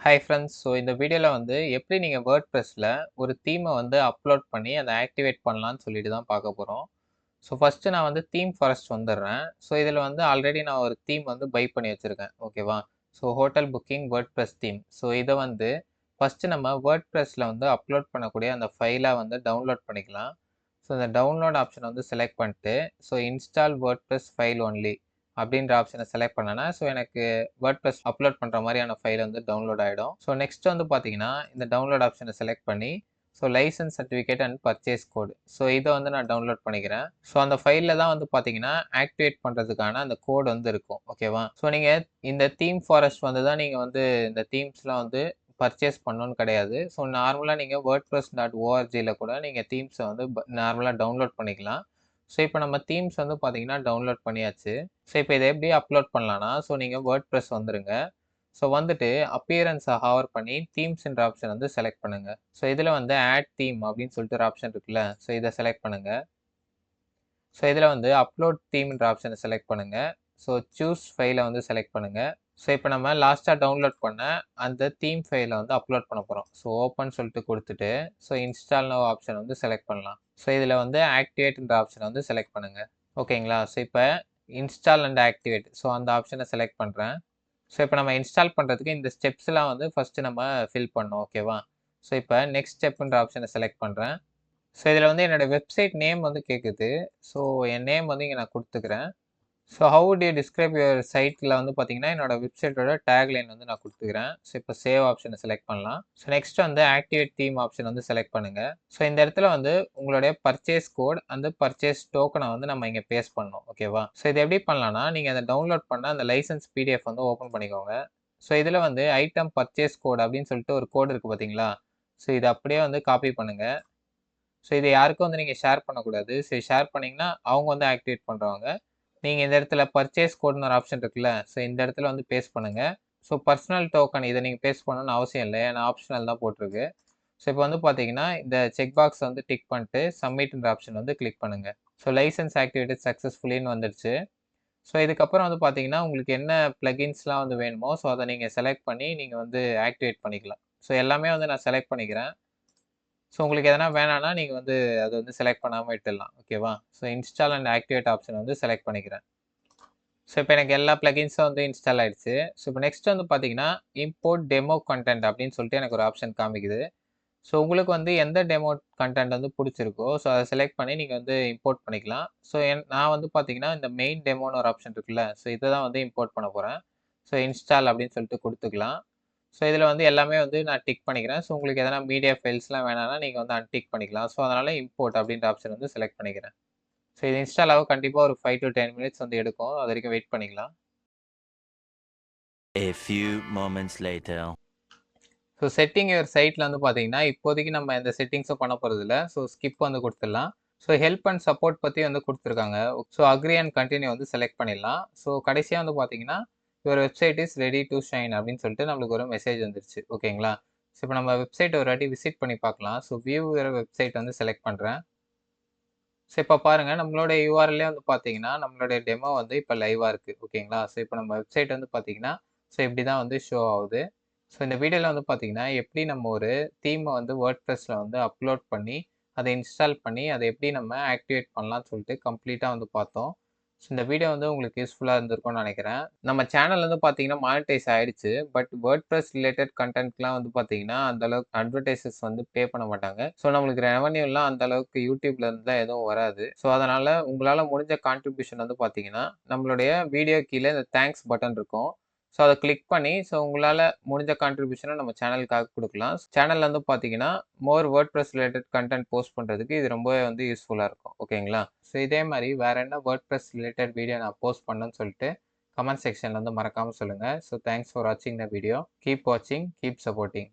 Hi friends. So இந்த வீடியோவில் வந்து எப்படி நீங்கள் வேர்ட்ப்ரெஸ்ஸில் ஒரு தீமை வந்து அப்லோட் பண்ணி அதை ஆக்டிவேட் பண்ணலான்னு சொல்லிட்டு தான் பார்க்க போகிறோம். ஸோ ஃபஸ்ட்டு நான் வந்து தீம் ஃபாரஸ்ட் வந்துடுறேன். ஸோ இதில் வந்து ஆல்ரெடி நான் ஒரு தீம் வந்து பை பண்ணி வச்சுருக்கேன், ஓகேவா? So hotel booking WordPress theme. So இதை வந்து ஃபஸ்ட்டு நம்ம வேர்ட்ப்ரெஸ்ஸில் வந்து அப்லோட் பண்ணக்கூடிய அந்த ஃபைலாக வந்து டவுன்லோட் பண்ணிக்கலாம். ஸோ இந்த டவுன்லோட் ஆப்ஷனை வந்து செலக்ட் பண்ணிட்டு so install WordPress file only அப்படின்ற ஆப்ஷனை செலக்ட் பண்ணேன்னா ஸோ எனக்கு வேர்ட்ப்ரெஸ் அப்லோட் பண்ணுற மாதிரியான ஃபைல் வந்து டவுன்லோட் ஆகிடும். ஸோ நெக்ஸ்ட் வந்து பார்த்தீங்கன்னா இந்த டவுன்லோட் ஆப்ஷனை செலக்ட் பண்ணி so licence certificate and purchase code, so இதை வந்து நான் டவுன்லோட் பண்ணிக்கிறேன். ஸோ அந்த ஃபைலில் தான் வந்து பார்த்தீங்கன்னா ஆக்டிவேட் பண்ணுறதுக்கான அந்த கோடு வந்து இருக்கும், ஓகேவா? ஸோ நீங்கள் இந்த தீம் ஃபாரஸ்ட் வந்து தான் நீங்கள் வந்து இந்த தீம்ஸ்லாம் வந்து பர்ச்சேஸ் பண்ணணும்னு கிடையாது. ஸோ நார்மலாக நீங்கள் wordpress.orgயில் கூட நீங்கள் தீம்ஸை வந்து நார்மலாக டவுன்லோட் பண்ணிக்கலாம். ஸோ இப்போ நம்ம தீம்ஸ் வந்து பார்த்தீங்கன்னா டவுன்லோட் பண்ணியாச்சு. ஸோ இப்போ இதை எப்படி அப்லோட் பண்ணலான்னா ஸோ நீங்கள் வேர்ட்ப்ரெஸ் வந்துருங்க. ஸோ வந்துட்டு அப்பியரன்ஸை ஹவர் பண்ணி தீம்ஸ்ன்ற ஆப்ஷன் வந்து செலக்ட் பண்ணுங்க. ஸோ இதில் வந்து ஆட் தீம் அப்படின்னு சொல்லிட்டு ஒரு ஆப்ஷன் இருக்குல்ல, ஸோ இதை செலக்ட் பண்ணுங்க. ஸோ இதில் வந்து அப்லோட் தீம்ன்ற ஆப்ஷனை செலக்ட் பண்ணுங்க. ஸோ சூஸ் ஃபைலை வந்து செலக்ட் பண்ணுங்க. ஸோ இப்போ நம்ம லாஸ்ட்டாக டவுன்லோட் பண்ண அந்த தீம் ஃபைலை வந்து அப்லோட் பண்ண போகிறோம். ஸோ ஓப்பன் சொல்லிட்டு கொடுத்துட்டு ஸோ இன்ஸ்டால் நவ் ஆப்ஷன் வந்து செலக்ட் பண்ணலாம். ஸோ இதில் வந்து ஆக்டிவேட்ன்ற ஆப்ஷனை வந்து செலக்ட் பண்ணுங்க, ஓகேங்களா? ஸோ இப்போ இன்ஸ்டால் அண்ட் ஆக்டிவேட், ஸோ அந்த ஆப்ஷனை செலக்ட் பண்ணுறேன். ஸோ இப்போ நம்ம இன்ஸ்டால் பண்ணுறதுக்கு இந்த ஸ்டெப்ஸ்லாம் வந்து ஃபஸ்ட்டு நம்ம ஃபில் பண்ணோம், ஓகேவா? ஸோ இப்போ நெக்ஸ்ட் ஸ்டெப்புன்ற ஆப்ஷனை செலக்ட் பண்ணுறேன். ஸோ இதில் வந்து என்னோடய வெப்சைட் நேம் வந்து கேட்குது. ஸோ என் நேம் வந்து இங்கே நான் கொடுத்துக்கிறேன். So how would you describe your சைட்டில் வந்து பார்த்தீங்கன்னா என்னோட வெப்சைட்டோட டேக்லைன் வந்து நான் கொடுத்துக்கிறேன். ஸோ இப்போ சேவ் ஆப்ஷனை செலக்ட் பண்ணலாம். ஸோ நெக்ஸ்ட் வந்து ஆக்டிவேட் தீம் ஆப்ஷன் வந்து செலக்ட் பண்ணுங்கள். ஸோ இந்த இடத்துல வந்து உங்களுடைய பர்ச்சேஸ் கோட் அந்த பர்ச்சேஸ் டோக்கனை வந்து நம்ம இங்கே பேஸ்ட் பண்ணணும், ஓகேவா? ஸோ இது எப்படி பண்ணலாம்னா நீங்கள் அதை டவுன்லோட் பண்ண அந்த லைசன்ஸ் பிடிஎஃப் வந்து ஓப்பன் பண்ணிக்கோங்க. ஸோ இதில் வந்து ஐட்டம் பர்ச்சேஸ் கோட் அப்படின்னு சொல்லிட்டு ஒரு கோடு இருக்குது பார்த்தீங்களா? ஸோ இதை அப்படியே வந்து காப்பி பண்ணுங்கள். ஸோ இதை யாருக்கும் வந்து நீங்கள் ஷேர் பண்ணக்கூடாது. ஸோ ஷேர் பண்ணிங்கன்னா அவங்க வந்து ஆக்டிவேட் பண்ணுறவங்க. நீங்கள் இந்த இடத்துல பர்ச்சேஸ் கோடுன்னு ஒரு ஆப்ஷன் இருக்குல்ல, ஸோ இந்த இடத்துல வந்து பேஸ்ட் பண்ணுங்கள். ஸோ பர்சனல் டோக்கன் இதை நீங்கள் பேஸ்ட் பண்ணணும்னு அவசியம் இல்லை, ஏன்னா ஆப்ஷனல் தான் போட்டிருக்கு. ஸோ இப்போ வந்து பார்த்தீங்கன்னா இந்த செக் பாக்ஸ் வந்து டிக் பண்ணிட்டு சப்மிட்ன்ற ஆப்ஷன் வந்து கிளிக் பண்ணுங்கள். ஸோ லைசன்ஸ் ஆக்டிவேட்டட் சக்ஸஸ்ஃபுல்லின்னு வந்துடுச்சு. ஸோ இதுக்கப்புறம் வந்து பார்த்தீங்கன்னா உங்களுக்கு என்ன ப்ளகின்ஸ்லாம் வந்து வேணுமோ ஸோ அதை நீங்கள் செலக்ட் பண்ணி நீங்கள் வந்து ஆக்டிவேட் பண்ணிக்கலாம். ஸோ எல்லாமே வந்து நான் செலக்ட் பண்ணிக்கிறேன். ஸோ உங்களுக்கு எதனா வேணான்னா நீங்கள் வந்து அதை வந்து செலக்ட் பண்ணாமல் விட்டுடலாம், ஓகேவா? So install and activate option வந்து செலக்ட் பண்ணிக்கிறேன். ஸோ இப்போ எனக்கு எல்லா ப்ளகின்ஸும் வந்து இன்ஸ்டால் ஆகிடுச்சு. ஸோ இப்போ நெக்ஸ்ட் வந்து பார்த்தீங்கன்னா இம்போர்ட் டெமோ கண்டென்ட் அப்படின்னு சொல்லிட்டு எனக்கு ஒரு ஆப்ஷன் காமிக்குது. ஸோ உங்களுக்கு வந்து எந்த டெமோ கண்டென்ட் வந்து பிடிச்சிருக்கோ ஸோ அதை செலக்ட் பண்ணி நீங்கள் வந்து இம்போர்ட் பண்ணிக்கலாம். ஸோ நான் வந்து பார்த்தீங்கன்னா இந்த மெயின் டெமோன்னு ஒரு ஆப்ஷன் இருக்குல்ல, ஸோ இதை தான் வந்து இம்போர்ட் பண்ண போகிறேன். ஸோ இன்ஸ்டால் அப்படின்னு சொல்லிட்டு கொடுத்துக்கலாம். ஸோ இதில் வந்து எல்லாமே வந்து நான் டிக் பண்ணிக்கிறேன். ஸோ உங்களுக்கு எதனா மீடியா ஃபைல்ஸ்லாம் வேணாம்னா நீங்கள் வந்து அன்டிக் பண்ணிக்கலாம். ஸோ அதனால் இம்போர்ட் அப்படின்ற ஆப்ஷன் வந்து செலக்ட் பண்ணிக்கிறேன். ஸோ இது இன்ஸ்டால் ஆக கண்டிப்பாக ஒரு 5 to 10 மினிட்ஸ் வந்து எடுக்கும். அது வரைக்கும் வெயிட் பண்ணிக்கலாம். A few moments later. So setting your சைட்டில் வந்து பார்த்தீங்கன்னா இப்போதைக்கு நம்ம எந்த செட்டிங்ஸும் பண்ண போகிறதில்ல. ஸோ ஸ்கிப் வந்து கொடுத்துடலாம். ஸோ ஹெல்ப் அண்ட் சப்போர்ட் பற்றி வந்து கொடுத்துருக்காங்க. ஸோ அக்ரி அண்ட் கண்டினியூ வந்து செலக்ட் பண்ணிடலாம். ஸோ கடைசியாக வந்து பார்த்தீங்கன்னா your website is ready to shine அப்படின்னு சொல்லிட்டு நம்மளுக்கு ஒரு மெசேஜ் வந்துருச்சு, ஓகேங்களா? ஸோ இப்போ நம்ம வெப்சைட் ஒரு வாட்டி விசிட் பண்ணி பார்க்கலாம். ஸோ வியூ யுவர் வெப்சைட் வந்து செலக்ட் பண்ணுறேன். ஸோ இப்போ பாருங்கள் நம்மளோட யூஆர்எல்லே வந்து பார்த்தீங்கன்னா நம்மளுடைய டெமோ வந்து இப்போ லைவாக இருக்குது, ஓகேங்களா? ஸோ இப்போ நம்ம வெப்சைட் வந்து பார்த்தீங்கன்னா ஸோ இப்படி தான் வந்து ஷோ ஆகுது. ஸோ இந்த வீடியோவில் வந்து பார்த்தீங்கன்னா எப்படி நம்ம ஒரு தீமை வந்து வேர்ட்ப்ரெஸ்ஸில் வந்து அப்லோட் பண்ணி அதை இன்ஸ்டால் பண்ணி அதை எப்படி நம்ம ஆக்டிவேட் பண்ணலாம்னு சொல்லிட்டு கம்ப்ளீட்டாக வந்து பார்த்தோம். ஸோ இந்த வீடியோ வந்து உங்களுக்கு யூஸ்ஃபுல்லாக இருந்திருக்கும்னு நினைக்கிறேன். நம்ம சேனல் வந்து பார்த்தீங்கன்னா மானிட்டைஸ் ஆகிடுச்சு. பட் வேர்ட்ப்ரெஸ் ரிலேட்டட் கண்டென்ட்லாம் வந்து பார்த்தீங்கன்னா அந்தளவுக்கு அட்வர்டைசஸ் வந்து பே பண்ண மாட்டாங்க. ஸோ நம்மளுக்கு ரெவன்யூலாம் அந்த அளவுக்கு யூடியூப்ல இருந்துலாம் எதுவும் வராது. ஸோ அதனால் உங்களால் முடிஞ்ச கான்ட்ரிபியூஷன் வந்து பார்த்தீங்கன்னா நம்மளுடைய வீடியோ கீழே இந்த தேங்க்ஸ் பட்டன் இருக்கும். ஸோ அதை கிளிக் பண்ணி ஸோ உங்களால் முடிஞ்ச கான்ட்ரிபியூஷனை நம்ம சேனலுக்காக கொடுக்கலாம். சேனலில் வந்து பார்த்தீங்கன்னா மோர் வேர்ட்ப்ரெஸ் ரிலேட்டட் கண்டென்ட் போஸ்ட் பண்ணுறதுக்கு இது ரொம்பவே வந்து யூஸ்ஃபுல்லாக இருக்கும், ஓகேங்களா? ஸோ இதே மாதிரி வேறு என்ன வேர்ட்ப்ரெஸ் ரிலேட்டட் வீடியோ நான் போஸ்ட் பண்ணேன்னு சொல்லிட்டு கமெண்ட் செக்ஷனில் வந்து மறக்காமல் சொல்லுங்கள். ஸோ தேங்க்ஸ் ஃபார் வாட்சிங் த வீடியோ. கீப் வாட்சிங், கீப் சப்போர்ட்டிங்.